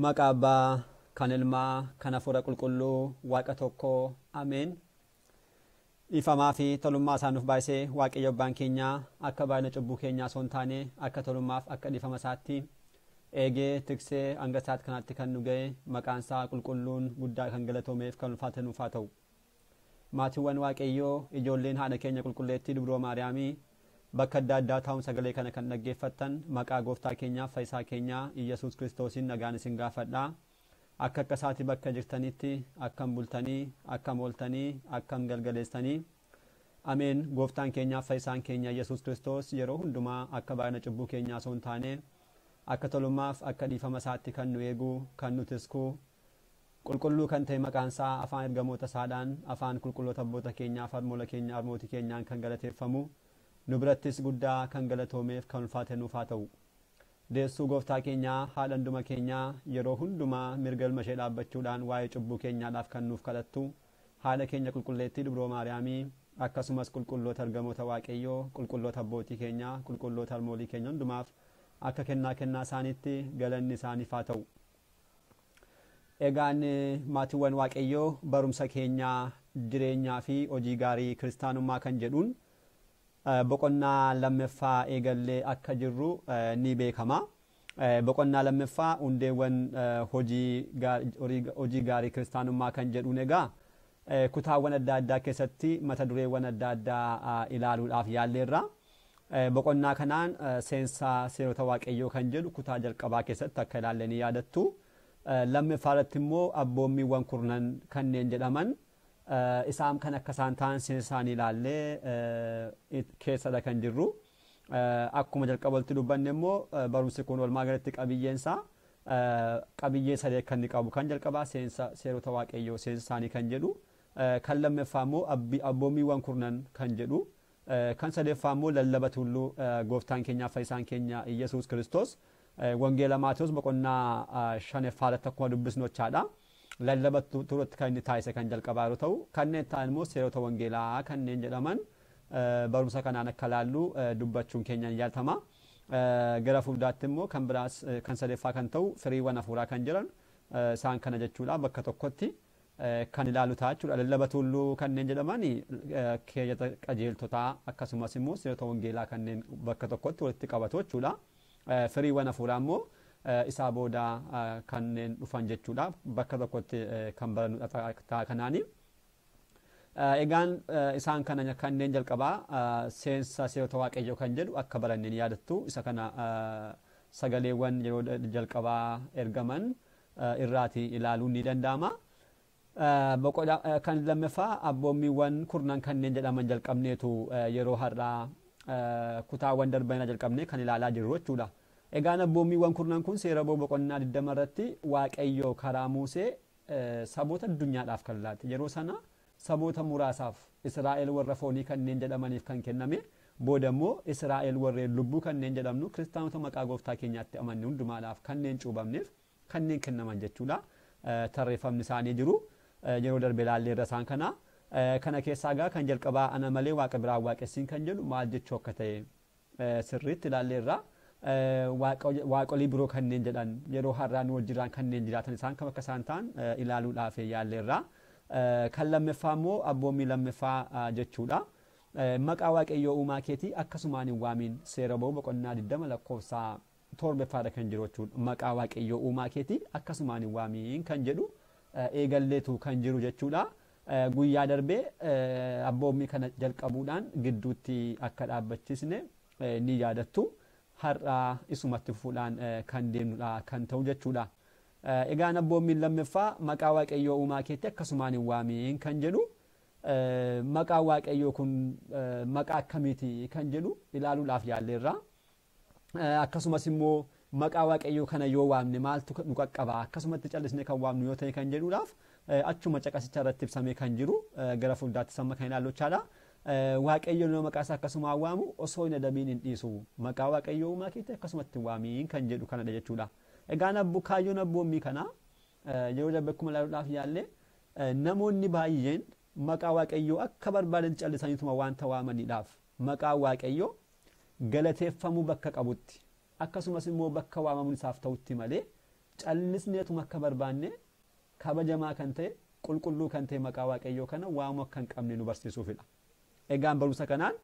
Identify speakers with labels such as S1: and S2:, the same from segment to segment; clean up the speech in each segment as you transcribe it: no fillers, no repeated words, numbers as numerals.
S1: Maqaa Abbaa, kan Ilmaa, kan Hafuura Qulqulluu, Waaqa tokkoo, Ameen. Ifamaa fi tolummaa isaa nuuf baay'isee Waaqayyo Abbaan keenya akka baay'ina cubbuu keenyaa osoo hin taane akka tolummaaf akka dhiifama isaatti eegee tiksee hanga isaatti kanatti kan nu ga'e maqaan isaa qulqulluun guddaa kan galatoomeef kan ulfaate nuuf haa ta'u. Maatiiwwan Waaqayyoo ijoolleen haadha keenya qulqulleettii Dubroo Maariyaamii bakka adda addaa taa'uun sagalee kana kan dhaggeeffattan maqaa Gooftaa keenyaaf Fayyisaa keenyaa Iyyasuus Kiristoosiin nagaan isin gaafadhaa. Akka isaati bakka jirtanitti akkam bultanii akkam ooltanii akkam galgaleessanii Ameen. Gooftaan keenyaaf Fayyisaan keenya Iyyasuus Kiristoos yeroo hundumaa akka baay'ina cubbuu keenyaa osoo hin taane akka tolummaaf akka dhiifama isaatti kan nu eegu kan nu tisku qulqulluu kan ta'e maqaan isaa afaan ergamoota isaadhaan afaan qulqulloota abboota keenyaa harmoola keenya harmootii keenyaan kan galateeffamu nu birattis guddaa kan galatoomeef kan ulfaate nuuf haa ta'u. Deessuu Gooftaa keenyaa haadha hunduma keenyaa yeroo hundumaa mirga ilma ishee dhaabbachuudhaan waa'ee cubbuu keenyaadhaaf kan nuuf kadhattu haadha keenya qulqulleettii Dubroo Maariyaamii akkasumas qulqulloota ergamoota Waaqayyoo qulqulloota abbootii keenyaa qulqulloota harmoolii keenya hundumaaf akka kennaa isaaniitti galanni isaaniif haa ta'u. Egaan maatiiwwan Waaqayyoo barumsa keenyaa jireenyaa fi hojii gaarii kiristaanummaa kan jedhuun boqonnaa lammaffaa eegallee akka jirru ni beekama. Boqonnaa lammaffaa hundeewwan hojii gaarii kiristaanummaa kan jedhuun egaa kutaawwan adda addaa keessatti mata dureewwan adda addaa ilaaluudhaaf yaalleerra. Boqonnaa kanaan seensaa seerota Waaqayyoo kan jedhu kutaa jalqabaa keessatti akka ilaalle ni yaadattu. Lammaffaa irratti immoo abboommiiwwan kurnan kanneen jedhaman isaan kan akka isaan ta'an seensaan ilaallee keessadha kan jirru. Akkuma jalqabatti dubbanne immoo barumsi kun walumaa galatti qabiyyeensaa qabiyyee sadee kan inni qabu kan jalqabaa seerota Waaqayyoo seensaanii kan jedhu kan lammaffaa immoo abboommiiwwan kurnan kan jedhu kan sadeeffaa immoo lallaba tulluu Gooftaan keenyaa Fayyisaan keenya Iyyasuus Kiristoos wangeela Maatewos boqonnaa 5 irratti akkuma dubbisnu jechaadha. Lallaba turutti kan inni taasise kan jalqabaa yoo ta'u kanneen ta'an immoo seerota wangeelaa kanneen jedhaman barumsa kanaan akka laallu dubbachuun keenya ni yaaltama. Gara fuulduraatti immoo kan biraas kan sadeeffaa kan ta'u firiiwwan hafuuraa kan jiran isaan kana jechuudha bakka tokkotti kan ilaalu ta'a jechuudha. Lallaba tulluu kanneen jedhaman keeyyata qajeeltotaa akkasumas immoo seerota wangeelaa kanneen bakka tokkotti walitti qabatu jechuudha. Firiiwwan hafuuraa immoo isaa booda kanneen dhufan jechuudha bakka tokkotti kan barannudha ta'a kanaani. Egaan isaan kana kanneen jalqabaa seensa seerota Waaqayyoo kan jedhu akka baranneen yaadattu isa kana sagaleewwan yeroo jalqabaa ergaman irraati ilaaluun ni danda'ama. Kan lammaffaa abboommiiwwan kurnan kanneen jedhaman jalqabneetu yeroo har'aa kutaawwan darbanii jalqabnee kan ilaalaa jirru jechuudha. Egaan abboommiiwwan kurnan kun seera boqonnaa 20 irratti Waaqayyoo karaa Musee saboota addunyaadhaaf kan laate yeroo sana saboota muraasaaf Israa'el warra foonii kanneen jedhamaniif kan kenname booda immoo Israa'el warreen lubbuu kanneen jedhamnu kiristaanota maqaa Gooftaa keenyaatti amanne hundumaadhaaf kanneen cuubamneef kanneen kennaman jechuudha. Tarreeffamni isaanii jiru yeroo darbe ilaalleerra isaan kana keessaa egaa kan jalqabaa ana malee waaqa biraa waaqessiin kan jedhu maal jechuu akka ta'e sirriitti ilaalleerra. Waaqolii biroo kanneen jedhan yeroo har'aan wal jiraan kanneen jiraatan isaan kam akka isaan ta'an ilaaluudhaaf yaalleerra. Kan lammaffaa immoo abboommii lammaffaa jechuudha. Maqaa Waaqayyoo uumaa keetii akkasumaan hin waamin seera boqonnaa 20 lakkoofsa 7 kan jiru jechuudha. Maqaa Waaqayyoo uumaa keetii akkasumaan hin waamin kan jedhu eegalleetu kan jiru jechuudha. Guyyaa darbee abboommii kana jalqabuudhaan gidduutti akka dhaabbachiisne ni yaadattu. Har'aa isumatti fuudhaan kan deemnudha kan ta'u jechuudha. Egaan abboommiin lammaffaa maqaa Waaqayyoo uumaa keetii akkasumaan hin waamin kan jedhu maqaa Waaqayyoo kun maqaa akkamiiti kan jedhu ilaaluudhaaf yaalleerra. Akkasumas immoo maqaa Waaqayyoo kana yoo waamne maaltu nu qaqqaba akkasumatti callisnee kan waamnu yoo ta'e kan jedhuudhaaf achuma caqasicha irratti ibsamee kan jiru gara fuulduraatti samma kan ilaallu jechaadha. Waaqayyo nama maqaa isaa akkasumaan waamu osoo hin adabiin hin dhiisu maqaa Waaqayyoo uumaa keetii akkasumatti waamin kan jedhu kanadha jechuudha. Egaan kaayyoon abboommii kana yeroo darbe akkuma ilaaluudhaaf yaalle namoonni baay'een maqaa Waaqayyoo akka barbaadan callisaniituma waanta waamaniidhaaf maqaa Waaqayyoo galateeffamuu bakka qabutti akkasumas immoo bakka waamamuun isaaf ta'utti malee callisneetuma akka barbaanne kabajamaa kan ta'e qulqulluu kan ta'e maqaa waaqayyoo kana waamu akka hin qabne nu barsiisuufidha. Egaan barumsa kanaan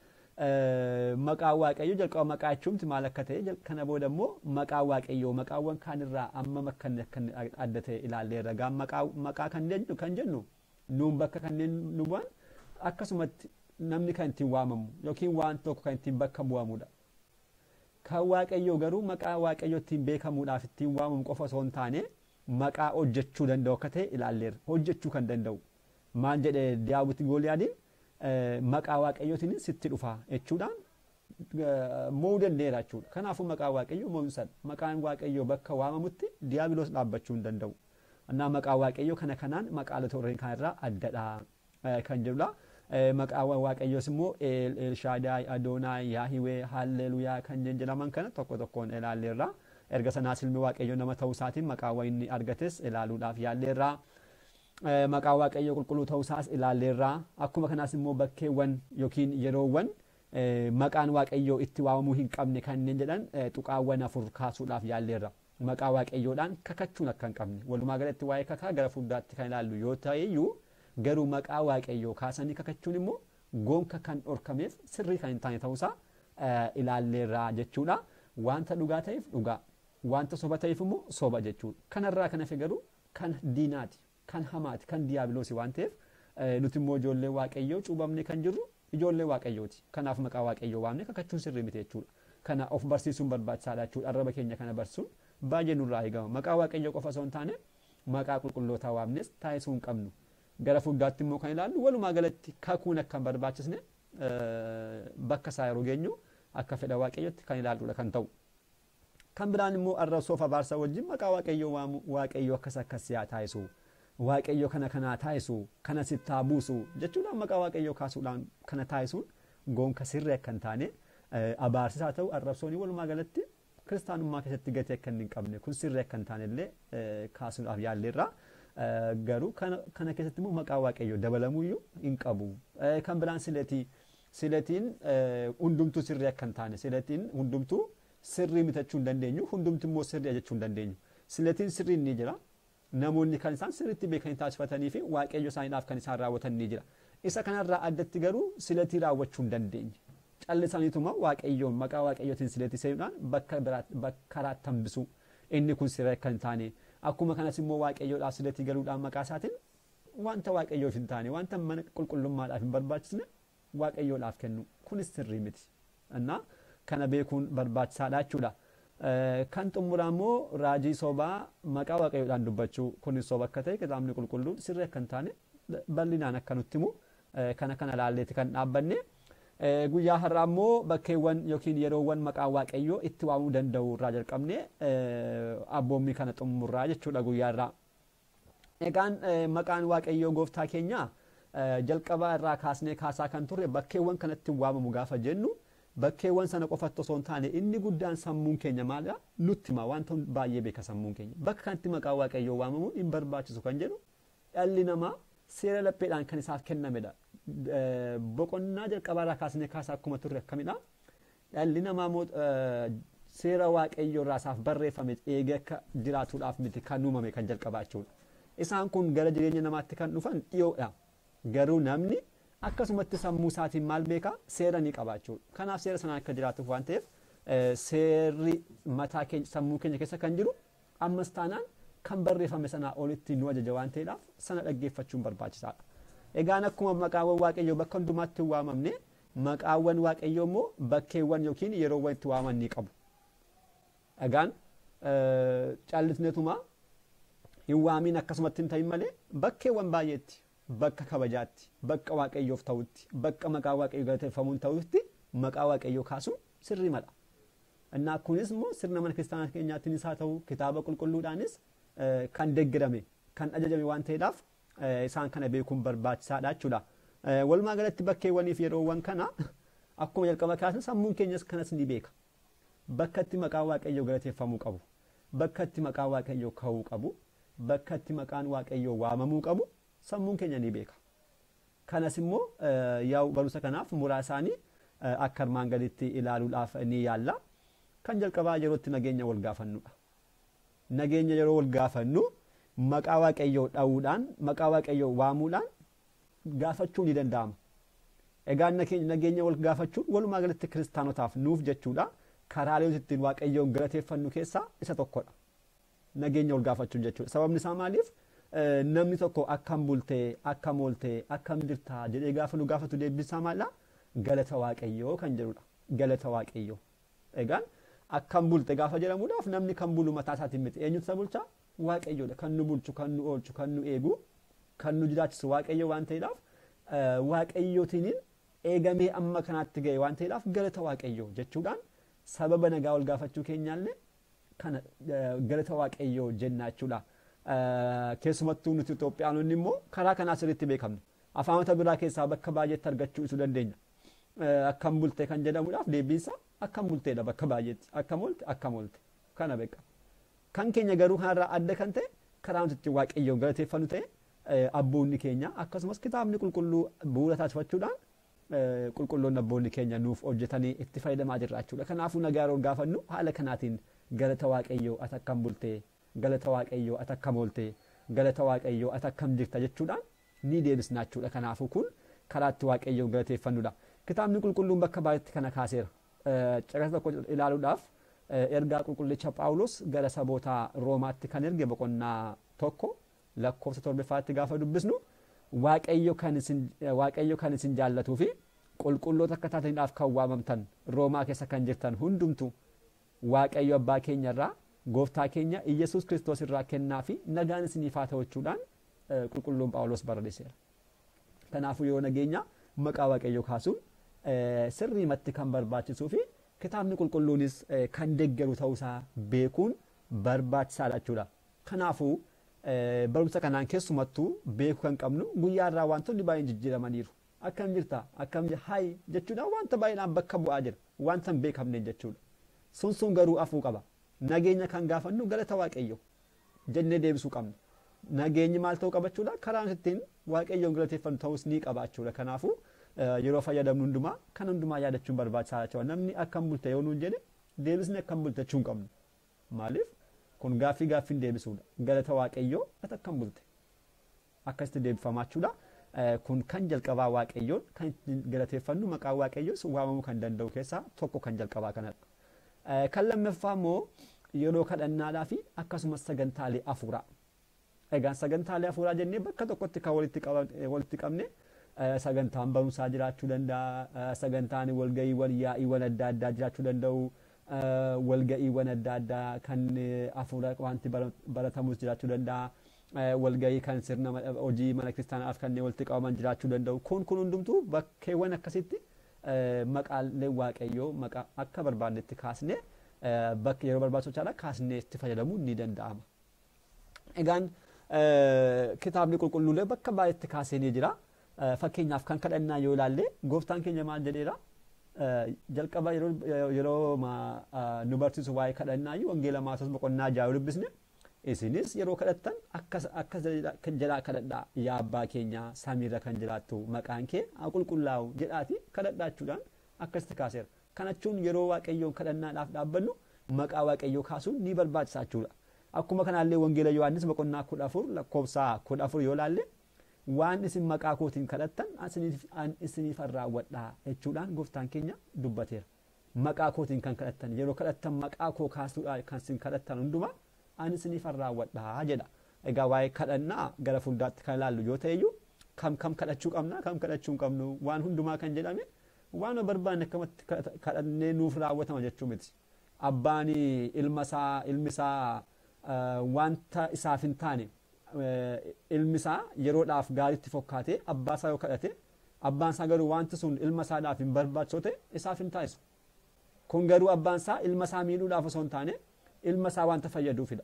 S1: maqaa waaqayyoo jalqaba maqaa jechuumti maal akka ta'e kana booda immoo maqaa waaqayyoo maqaawwan kaanirraa amma akka adda ta'e ilaalleerra. Egaan maqaa kan jennu nuun bakka kanneen nu bu'an akkasumatti namni kan ittiin waamamu yookiin waan tokko kan ittiin bakka bu'amudha. Kan waaqayyoo garuu maqaa waaqayyoo ittiin beekamuudhaaf ittiin waamamu qofa osoo hin taane maqaa hojjechuu danda'u akka ta'e ilaalleerra. Hojjechuu kan danda'u maal jedhee Daawit Gooliyaadiin maqaa waaqayyootiin sitti dhufa jechuudhaan mo'uu danda'eera jechuudha. Kanaafuu maqaa waaqayyoo mo'umsan maqaan waaqayyoo bakka waamamutti diiyaabiloos dhaabbachuu hin danda'u. Annaa maqaa waaqayyoo kanaan maqaalota warreen kaanirraa addadha kan jedhudha. Maqaa waaqayyoos immoo Elshaadaay, Adoonaay, Yaahiwee, Halleluuyaa kan jedhaman kana tokko tokkoon ilaalleerra. Erga sanaas ilmi waaqayyoo nama ta'uu isaatiin maqaawwan inni argates ilaaluudhaaf yaalleerra. Maqaa waaqayyoo qulqulluu ta'uu isaas ilaalleerra. Akkuma kanaas immoo bakkeewwan yookiin yeroowwan maqaan waaqayyoo itti waamamuu hin qabne kanneen jedhan tuqaawwan 4 kaasuudhaaf yaalleerra. Maqaa waaqayyoodhaan kakachuun akka hin qabne walumaa galatti waa'ee kakaa gara fuulduraatti kan ilaallu yoo ta'eyyuu garuu maqaa waaqayyoo kaasanii kakachuun immoo gonka kan dhorkameef sirrii kan hin taane ta'uusaa ilaalleerra jechuudha. Wanta dhugaa ta'eef dhugaa, wanta soba ta'eef immoo soba jechuudha. Kanarraa kan hafe garuu kan diinaati, kan hamaati, kan diiyaabiloosii waan ta'eef nuti immoo ijoollee waaqayyoo cuubamne kan jirru ijoollee waaqayyooti. Kanaaf maqaa waaqayyoo waamne kakachuun sirrii miti jechuudha. Kana of barsiisuun barbaachisaadha jechuudha. Arraba keenya kana barsuun baay'ee nurraa eegama. Maqaa waaqayyoo qofa osoo hin taane maqaa qulqullootaa waamnes taasisuu hin qabnu. Gara fuulduraatti immoo kan ilaallu walumaa galatti kakuun akka hin barbaachisne bakka isaa yeroo geenyu akka fedha waaqayyootti kan ilaalluudha kan ta'u. Kan biraan immoo arrabsoof abaarsa wajjin maqaa waaqayyoo waamu waaqayyoo akkas yaa taa'isu waaqayyoo kana taa'isu kana sittaa buusu jechuudhaan maqaa waaqayyoo kaasuudhaan kana taa'isuun gonka sirrii akka hin taane abaarsisaa ta'u arrabsoon walumaa galatti kiristaanummaa keessatti gatii akka hin qabne kun sirrii akka hin taane illee kaasuudhaaf yaalleerra. Garuu kana keessatti immoo maqaa waaqayyoo dabalamuyyuu hin qabu. Kan biraan siletiin hundumtuu sirrii akka hin taane siletiin hundumtuu sirrii mitachuu hin dandeenyu hundumtu immoo sirrii jechuu hin dandeenyu. Siletiin sirrii ni jira. Namoonni kan isaan sirriitti beekanii taasifatanii fi waaqayyo isaaniidhaaf kan isaan raawwatan ni jira. Isa kanarraa addatti garuu siletii raawwachuu hin dandeenye. Callisaniituma waaqayyoon maqaa waaqayyootiin siletii seenuudhaan bakka raatti hambisuu inni kun sirrii akka hin taane. Akkuma kanas immoo waaqayyoodhaaf siletii galuudhaan maqaa isaatiin wanta waaqayyoof hin taane wanta mana qulqullummaadhaaf hin barbaachisne waaqayyoodhaaf kennu kunis sirrii miti. Annaa kana beekuun barbaachisaadha jechuudha. Kan xumuraa immoo raajii sobaa maqaa waaqayyoodhaan dubbachuu kunis soba akka ta'e kitaabni qulqulluun sirrii akka hin taane bal'inaan akka nutti himu kana laalleeti kan dhaabbanne. Guyyaa har'aa immoo bakkeewwan yookiin yeroowwan maqaa waaqayyoo itti waamuu danda'u irraa jalqabne abboommii kana xumurraa jechuudha guyyaa irraa. Egaan maqaan waaqayyoo gooftaa keenya jalqaba irraa kaasnee kaasaa kan turre bakkeewwan kanatti waamamu gaafa jennu bakkeewwan sana qofatti osoo hin taane inni guddaan sammuun keenya maalidha nutti hima wanta baay'ee beeka sammuun keenya. Bakka kanatti maqaa waaqayyoo waamamuun hin barbaachisu kan jedhu dhalli namaa seera lapheedhaan kan isaaf kennamedha. Boqonnaa jalqabaarraa kaasnee kaasaa akkuma turre akkamidha dhalli namaa seera waaqayyoo irraa isaaf barreeffame eegee akka jiraatuudhaaf miti kan uumame kan jalqabaa jechuudha. Isaan kun gara jireenya namaatti kan dhufan dhiyoodha. Garuu namni akkasumatti sammuu isaatiin maal beeka seera ni qaba jechuudha. Kanaaf seera sanaan akka jiraatuuf waan ta'eef seerri mataa keenya sammuu keenya keessa kan jiru ammas taanaan kan barreeffame sanaa olitti nu ajaja waan ta'eedhaaf sana dhaggeeffachuun barbaachisaadha. Egaan akkuma maqaawwan waaqayyoo bakka hundumaatti waamamne maqaawwan waaqayyoo immoo bakkeewwan yookiin yeroowwan itti waaman ni qabu. Egaan callisneetuma hin waamin akkasumatti hin ta'in malee bakkeewwan baay'eetti bakka kabajaatti bakka waaqayyoof ta'utti bakka maqaa waaqayyoo galateeffamuun ta'utti maqaa waaqayyoo kaasuun sirrii mala. Innaa kunis immoo sirna mana kiristaanaa keenyaattiin isaa ta'u kitaaba qulqulluudhaanis kan deeggarame kan ajajame waan ta'eedhaaf isaan kana beekuun barbaachisaadha jechuudha. Walumaa galatti bakkeewwaniif yeroowwan kana akkuma jalqaba kaasne sammuun keenyas kanas ni beeka. Bakka itti maqaan waaqayyoo galateeffamuu qabu, bakka itti maqaan waaqayyoo ka'uu qabu, bakka itti maqaan waaqayyoo waamamuu qabu sammuun keenya ni beeka. Kanas immoo yaa'u barumsa kanaaf muraasaanii akka armaan gaditti ilaaluudhaaf ni yaalla. Kan jalqabaa yerootti nageenya wal gaafannudha. nageenya yeroo wal gaafannu maqaa waaqayyoo dha'uudhaan maqaa waaqayyoo waamuudhaan gaafachuu ni danda'ama. Egaa nageenya wal gaafachuun walumaa galatti kiristaanotaaf nuuf jechuudha. Karaalee ittiin waaqayyoon galateeffannu keessaa isa tokkodha. Nageenya wal gaafachuun jechuudha. Sababni isaa maaliif? Namni tokko akkam bultee, akkam ooltee, akkam jirtaa jedhee gaafa nu gaafatu deebisaa maal? Galata waaqayyoo kan jedhudha. Galata waaqayyoo. Egaan akkam bulte gaafa jedhamuudhaaf namni kan bulu mataa isaatiin miti. Eenyutu isa bulchaa? Waaqayyoodha. Kan nu bulchu, kan nu oolchu, kan nu eegu, kan nu jiraachisu waaqayyo waan ta'eedhaaf waaqayyootiin eegamee amma kanaatti ga'e waan ta'eedhaaf galata waaqayyoo jechuudhaan sababa nagaa wal gaafachuu keenyaallee kana galata waaqayyoo jenna jechuudha. Keessumattuu nuti Itoophiyaanonni immoo karaa kanaa sirriitti beekamna. Afaanota biraa keessaa bakka baay'eetti argachuu isuu dandeenya. Akkam bultee kan jedhamuudhaaf deebiinsa akkam bulteedha bakka baay'eetti. Akkam oolte kana beeka. Kan keenya garuu kanarraa adda kan ta'e karaa nuti waaqayyoon galateeffannu ta'e abboonni keenya akkasumas kitaabni qulqulluu bu'uura taasifachuudhaan qulqulloonni abboonni keenya nuuf hojjetanii itti fayyadamaa jirra jechuudha. Kanaafuu nagaa yeroo gaafannu haala kanaatiin galata waaqayyoo ati akkam bultee, galata waaqayyoo ati akkam oolte, galata waaqayyoo ati akkam jirta jechuudhaan ni deebisna jechuudha. Kanaafuu kun karaa itti waaqayyoon galateeffannudha. Kitaabni qulqulluun bakka baay'eetti kana kaaseera. Caqasa tokko ilaaluudhaaf ergaa qulqullicha Phaawulos gara saboota Roomaatti kan erge boqonnaa 1 lakkoofsa 7 gaafa dubbisnu waaqayyo kan isin jaallatuu fi qulqulloota akka taataniidhaaf kan waamamtan Roomaa keessa kan jirtan hundumtu waaqayyo abbaa keenya irraa gooftaa keenya Iyesuus Kiristoos irraa kennaa fi nagaan isiniif haa ta'u jechuudhaan qulqulluun Phaawulos barreesseera. Kanaafuu yoo nageenya maqaa waaqayyoo kaasuun sirriimatti kan barbaachisuu fi kitaabni qulqulluunis kan deeggaru ta'uusaa beekuun barbaachisaadha jechuudha. Kanaafuu barumsa kanaan keessumattuu beekuu kan qabnu guyyaa irraa wantoonni baay'een jijjiiramaniiru. Akkam jirta? Akkam hayi jechuudha wanta baay'inaan bakka bu'aa jira. Wanta hin beekamne jechuudha. Sun garuu afuu qaba. Nageenya kan gaafannu galata waaqayyoo jennee deebisuu qabna. Nageenyi maal ta'uu qaba jechuudha? Karaan ittiin waaqayyoon galateeffannu ta'us ni qaba jechuudha. Kanaafuu yeroo fayyadamnu hundumaa kan hundumaa yaadachuun barbaachisaadha jechuudha. Namni akkam bulte yoo nuun jedhe deebisni akkam bulte jechuun qabnu. Maaliif? Kun gaaffiin deebisuudha. Galata waaqayyoo ati akkam bulte. Akkasitti deebifamaa jechuudha. Kun kan jalqabaa waaqayyoon kan ittiin galateeffannu maqaa waaqayyoos waamamuu kan danda'u keessaa tokko kan jalqabaa kanadha. Kan lammaffaa immoo yeroo kadhannaadhaa fi akkasumas sagantaalee hafuuraa. Egaan sagantaalee hafuuraa jennee bakka tokkotti kan walitti qabne sagantaan barumsaa jiraachuu danda'a. Sagantaan walga'iiwwan yaa'iiwwan adda addaa jiraachuu danda'u. Walga'iiwwan adda addaa kan hafuura wanti baratamus jiraachuu danda'a. Walga'ii kan sirna hojii mana kiristaanaaf kanneen walitti qabaman jiraachuu danda'u. Kun hundumtuu bakkeewwan akkasitti maqaaleen waaqayyoo maqaa akka barbaannetti kaasnee bakka yeroo barbaachisaadha kaasnee itti fayyadamuun ni danda'ama. Egaan kitaabni qulqulluulee bakka baay'eetti kaasee ni jira. Fakkeenyaaf kan kadhannaa yoo ilaalle gooftaan keenya maal jedheera? Jalqaba yeroo nu barsiisu waa'ee kadhannaa wangeela Maatewos boqonnaa 6 dubbisne isinis yeroo kadhattan akka jedhaa kadhadhaa yaa abbaa keenya samiirra kan jiraattu maqaan kee haa qulqullaa'u jedhaati kadhadhaachuudhaan akkasitti kaaseera. Kanachuun yeroo waaqayyoon kadhannaadhaaf dhaabbannu maqaa waaqayyoo kaasuun ni barbaachisaa jechuudha. Akkuma kanallee wangeela Yohaannis boqonnaa 14 lakkoofsa 14 yoo ilaalle waan isin maqaa kootiin kadhattan isiniif raawwadhaa jechuudhaan gooftaan keenya dubbateera. Maqaa kootiin kan kadhattan yeroo kadhattan maqaa koo kaasuudhaan kan isin kadhattan hundumaa ani isiniif raawwadhaa jedha. Egaa waa'ee kadhannaa gara fuulduraatti kan ilaallu yoo ta'eyyuu kam kadhachuu qabna kam kadhachuu hin qabnu waan hundumaa kan jedhame waan barbaanne akkamatti kadhannee nuuf raawwatama jechuu miti. Abbaan ilmi isaa wanta isaaf hin taane ilmi isaa yeroodhaaf gaariitti fokkaatee abbaa isaa yoo kadhate abbaan isaa garuu wanti sun ilma isaadhaaf hin barbaachisu ta'e isaaf hin taasisu. Kun garuu abbaan isaa ilma isaa miidhuudhaaf osoo hin taane ilma isaa wanta fayyaduufidha.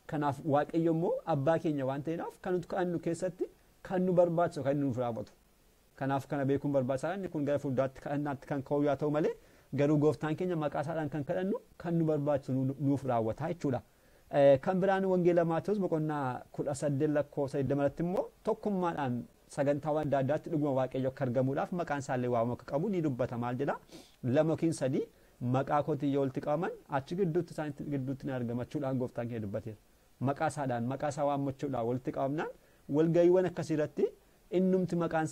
S1: Kanaaf waaqayyo immoo abbaa keenya waan ta'eedhaaf kan nu keessatti kan nu barbaachisu kan nuuf raawwatu. Kanaaf kana beekuun barbaachisaadha. Inni kun gara fuulduraatti kadhannaatti kan ka'u yaa ta'u malee garuu gooftaan keenya maqaa isaadhaan kan kadhannu kan nu barbaachisu nuuf raawwata jechuudha. Kan biraan wangeela Maatewos boqonnaa 18 lakkoofsa 20 immoo tokkummaadhaan sagantaawwan adda addaatti dhuguma waaqayyo akka argamuudhaaf maqaan isaallee waamamu akka qabu ni dubbata. Maal jedha? 2 yookiin 3 maqaa kootii yoo walitti qabaman achi gidduutti isaanitti gidduutti ni argamachuudhaan gooftaan keenya dubbateera. Maqaa isaadhaan maqaa isaa waammachuudhaan walitti qabamnaan walgayiiwwan akkasii irratti innumti maqaan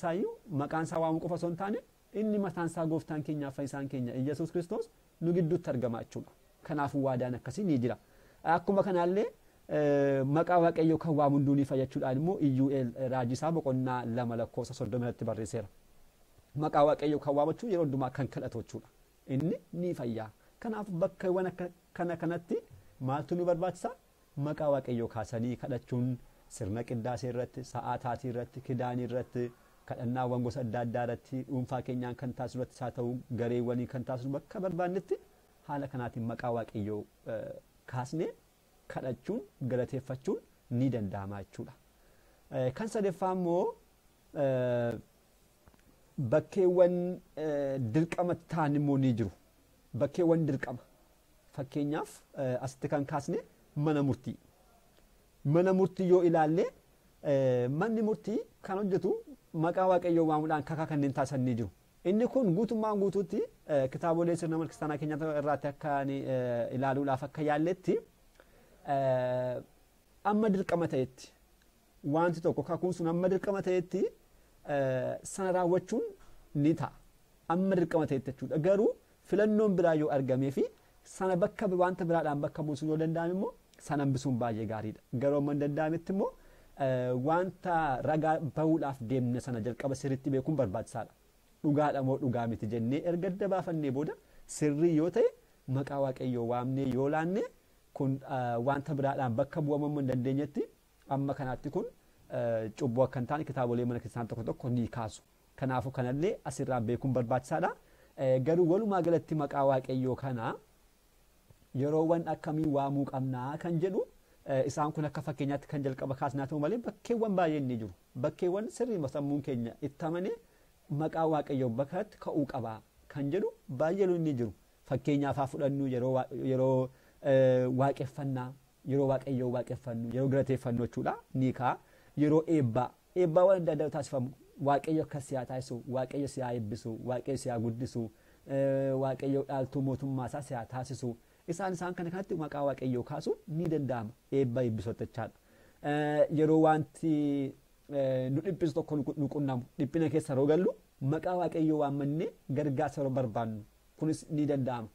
S1: isaa waamuu qofa osoo hin taane inni mataan isaa gooftaan keenyaa fayyisaan keenya Iyyasuus Kiristoos nu gidduutti argama jechuudha. Kanaafuu waadaan akkasii ni jira. Akkuma kanaallee maqaa waaqayyoo kan waamu hunduu ni fayyachuudhaan immoo Iyyu'eel raajisaa boqonnaa 2:30 barreesseera. Maqaa waaqayyoo kan waamachuu yeroo hundumaa kan kadhatu jechuudha. Inni ni fayyaa. Kanaaf bakkeewwan akka kanatti maaltu nu barbaachisa? Maqaa waaqayyoo kaasanii kadhachuun sirna qiddaasee irratti, sa'aataatii irratti, kidaanii irratti, kadhannaawwan gosa adda addaa irratti, dhuunfaa keenyaan kan taasisu irratti haa ta'u, gareewwanii kan taasisu bakka barbaannetti haala kanaatiin maqaa waaqayyoo kaasnee kadhachuun, galateeffachuun ni danda'ama jechuudha. Kan sadeeffaa immoo bakkeewwan dirqama ta'an immoo ni jiru. Bakkeewwan dirqama. Fakkeenyaaf asitti kan kaasne mana murtii. Mana murtii yoo ilaalle manni murtii kan hojjetu maqaa waaqayyoo waamuudhaan kakaa kanneen taasisan ni jiru. Inni kun guutummaan guutuutti kitaabolee sirna kiristaanaa keenya irraatti akka ilaaluudhaaf akka yaalletti amma dirqama ta'etti wanti tokko kakuun sun amma dirqama ta'etti sana raawwachuun ni ta'a. Amma dirqama ta'etti jechuudha. Garuu filannoon biraa yoo argamee fi sana bakka wanta biraadhaan bakka buusuu yoo danda'ame immoo sana hambisuun baay'ee gaariidha. Garuu amma hin danda'ametti immoo wanta ragaa bahuudhaaf deemne sana jalqaba sirriitti beekuun barbaachisaadha. Dhugaadha moo dhugaa miti jennee erga adda baafannee booda sirrii yoo ta'e maqaa waaqayyoo waamnee yoo laanne kun wanta biraadhaan bakka bu'amuu hin dandeenyetti amma kanaatti kun cubbuu akka hin taane kitaabolee mana kiristaanaa tokko tokko ni kaasu. Kanaafuu kanallee asirraa beekuun barbaachisaadha. Garuu walumaa galatti maqaa waaqayyoo kana yeroowwan akkamii waamuu qabnaa kan jedhu isaan kun akka fakkeenyaatti kan jalqaba kaasnaa ta'u malee bakkeewwan baay'een ni jiru. Bakkeewwan sirrii sammuun keenya itti amane maqaa waaqayyoo bakkatti ka'uu qaba kan jedhu baay'een ni jiru. Fakkeenyaaf haa fudhannu yeroo waaqeffannaa, yeroo waaqayyoo waaqeffannu, yeroo galateeffannu jechuudha ni ka'a. Yeroo eebbaawwan adda addaa taasifamu waaqayyo akka siyaa taasisu, waaqayyo siyaa eebbisu, waaqayyo siyaa guddisu, waaqayyo dhaaltuu mootummaa isaa siyaa taasisu. Isaan kana kanatti maqaa waaqayyoo kaasuu ni danda'ama. Eebba eebbisottachaadha. Yeroo wanti nu dhiphisu tokko nu qunnamu dhiphina keessa yeroo gallu maqaa waaqayyoo waammannee gargaarsa yeroo barbaannu kunis ni danda'ama.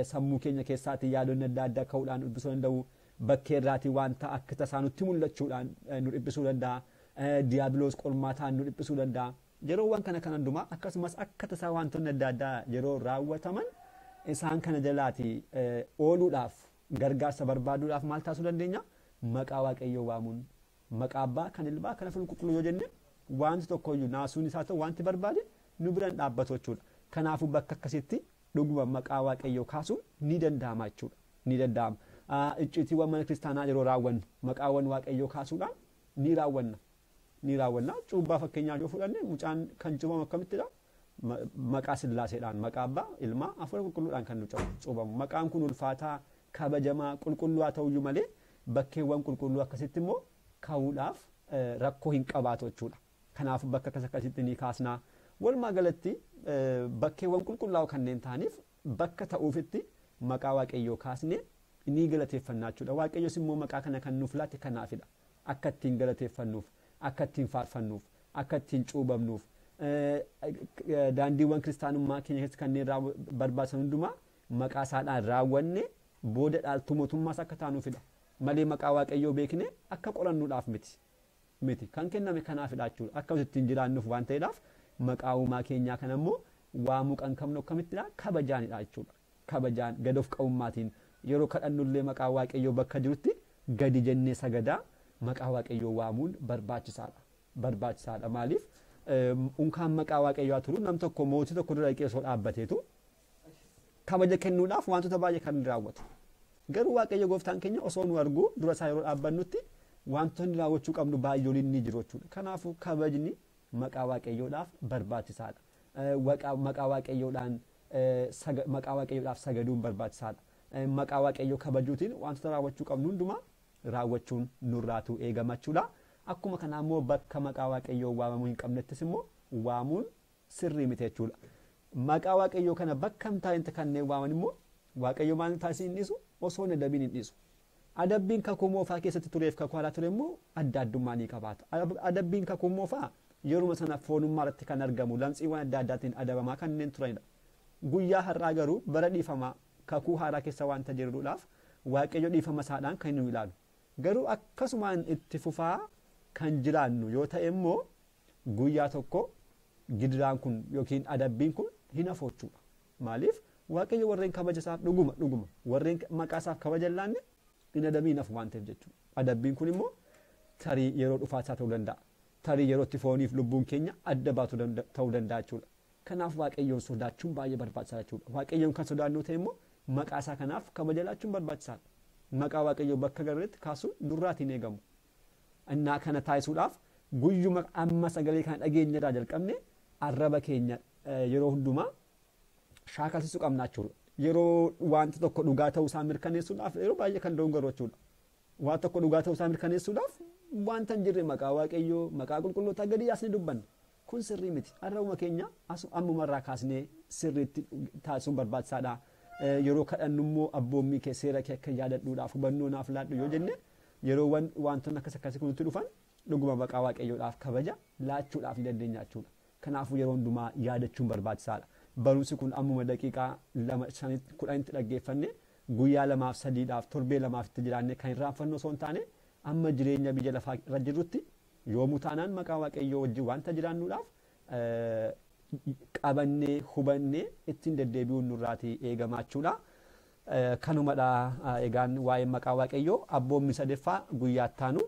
S1: Sammuu keenya keessaatii yaadonni adda addaa ka'uudhaan nu dhibbisuu danda'u. Bakkee irraatii wanta akka tasaa nutti mul'achuudhaan nu dhibbisuu danda'a. Diiyaabiloos qormaataan nu dhibbisuu danda'a. Yeroowwan kana hundumaa akkasumas akka tasaa wantoonni adda addaa yeroo raawwataman isaan kana jalaati ooluudhaaf gargaarsa barbaaduudhaaf maal taasisuu dandeenya? Maqaa waaqayyoo waamuun maqaa abbaa kan ilmaa kan hafuura qulqulluu yoo jenne wanti tokkoyyuu naasuun isaa ta'u wanti barbaade nu biraan dhaabbatu jechuudha. Kanaafuu bakka akkasitti dhuguma maqaa waaqayyoo kaasuun ni danda'ama jechuudha. Ni danda'ama. Iccitiiwwan mana kiristaanaa yeroo raawwannu maqaawwan waaqayyoo kaasuudhaan ni raawwanna. Ni raawwanna. Cuubbaa fakkeenyaaf yoo fudhanne mucaan kan cuubamu akkamittidha? Maqaa Sillaaseedhaan maqaa abbaa ilmaa hafuura qulqulluudhaan kan nu cuubamu. Maqaan kun ulfaataa kabajamaa qulqulluu haa ta'uyyuu malee bakkeewwan qulqulluu akkasitti immoo ka'uudhaaf rakkoo hin qabaatu jechuudha. Kanaaf bakka akkasitti ni kaasnaa. Walumaa galatti bakkeewwan qulqullaa'oo kanneen ta'aniif bakka ta'uufitti maqaa waaqayyoo kaasnee ni galateeffannaa jechuudha. Waaqayyos immoo maqaa kana kan nuuf laate kanaafidha. Akka ittiin galateeffannuuf, akka ittiin faarfannuuf, akka ittiin cuubamnuuf. Daandiiwwan kiristaanummaa keenya keessatti kanneen barbaachisan hundumaa maqaa isaadhaan raawwanne booda dhaaltuu mootummaas akka taanuufidha. Malee maqaa waaqayyoo beekne akka qorannuudhaaf miti. Kan kenname kanaafidha jechuudha. Akka ittiin jiraannuuf waan ta'eedhaaf maqaa uumaa keenyaa kana immoo waamuu kan qabnu akkamittidha? Kabajaanidha jechuudha. Kabajaan gad of qabummaatiin yeroo kadhannullee maqaa waaqayyoo bakka jirutti gadi jennee sagadaa maqaa waaqayyoo waamuun barbaachisaadha. Maaliif? Unkaan maqaa waaqayyoo turu nam tokko mootii tokko dura dhaqee osoo dhaabbateetu kabaja kennuudhaaf wantoota baay'ee kan raawwatu. Garuu waaqayyo gooftaan keenya osoo nu argu dura isaa yeroo dhaabbannutti wantoonni raawwachuu qabnu baay'ooliin ni jiru jechuudha. Kanaafuu kabajni maqaa waaqayyoodhaaf barbaachisaadha. Maqaa waaqayyoodhaaf sagaduun barbaachisaadha. Maqaa waaqayyoo kabajuutiin wantoota raawwachuu qabnu hundumaa raawwachuun nurraatu eegamachuudha. Akkuma kanaa immoo bakka maqaa waaqayyoo waamamuu hin qabnettis immoo waamuun sirrii miti jechuudha. maqaa waaqayyoo kana bakkam taa'inti kanneen waaman immoo waaqayyo maal taasisuu hin dhiisu osoo hin adabiin hin dhiisu. Adabbiin kakuu moofaa keessatti tureef kakuu haaraa ture immoo adda addummaa ni qabaata. Adabbiin kakuu moofaa yeruma sana foonummaa irratti kan argamu lamxiiwwan adda addaatiin adabamaa kanneen turanidha. Guyyaa har'aa garuu bara dhiifamaa kakuu haaraa keessa waanta jiruudhaaf waaqayyo dhiifama isaadhaan kan nu ilaalu. Garuu akkasumaan itti fufaa kan jiraannu yoo ta'e immoo guyyaa tokko gidiraan kun yookiin adabbiin kun hin hafoochuudha. Maaliif waaqayyo warreen kabaja isaaf dhuguma warreen maqaa isaaf kabaja hin laanne hin adabiin hafu waan ta'eef jechuudha. Adabbiin kun immoo tarii yeroo dhufaasaa ta'uu danda'a. Tarii yeroo itti fooniif lubbuun keenya adda baatu ta'uu danda'a jechuudha. Kanaaf waaqayyoon sodaachuun baay'ee barbaachisaadha jechuudha. Waaqayyoon kan sodaannu ta'e immoo maqaa isaa kanaaf kabaja laachuun barbaachisaadha. Maqaa waaqayyoo bakka garreetti kaasuun durraatiin eegamu. Innaa kana taasisuudhaaf guyyuma amma sagalee kana dhageenyarraa jalqabne arraba keenya yeroo hundumaa shaakalsisuu qabna jechuudha. Yeroo wanti tokko dhugaa ta'uu isaa mirkaneessuudhaaf yeroo baay'ee kan doongaru jechuudha. Waan tokko dhugaa ta'uu isaa mirkaneessuudhaaf wanta hin jirre maqaa waaqayyoo maqaa qulqullootaa gadi yaasnee dubbanna. Kun sirrii miti. Arrabuma keenya ammumarraa kaasnee sirriitti taasisuun barbaachisaadha. Yeroo kadhannu immoo abboommii kee seera kee akka yaadadhuudhaaf hubannoo naaf laadhu yoo jenne yeroo wantoonni akkasii kun nutti dhufan dhuguma maqaa waaqayyoodhaaf kabaja laachuudhaaf ni dandeenya jechuudha. Kanaafuu yeroo hundumaa yaadachuun barbaachisaadha. Barumsi kun ammuma daqiiqaa 2-10 dhaggeeffanne guyyaa 2-3 torbee 2 itti jiraanne kan irraanfannu osoo hin taane amma jireenya biyya lafaa irra jirrutti yoomuu taanaan maqaa waaqayyoo wajjin wanta jiraannuudhaaf qabannee hubannee ittiin deddeebi'uun nurraatii eegamaa jechuudha. Kanumadha egaan waa'ee maqaa waaqayyoo abboommii sadeeffaa guyyaa ittaanu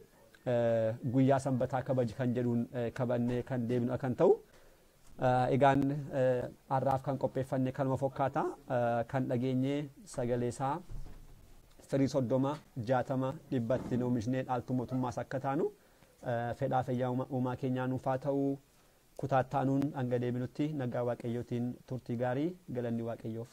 S1: guyyaa sanbataa kabaji kan jedhuun qabannee kan deebinu kan ta'u. Egaan har'aaf kan qopheeffanne kanuma fakkaata kan dhageenyee sagalee isaa firii 30 60 dhibbatti oomishnee dhaaltu mootummaas akka taanu fedhaa fayyaa uumaa keenyaa nuuf haa ta'u kutaa ittaanuun hanga deebinutti nagaa waaqayyootiin turtii gaarii galanni waaqayyoof.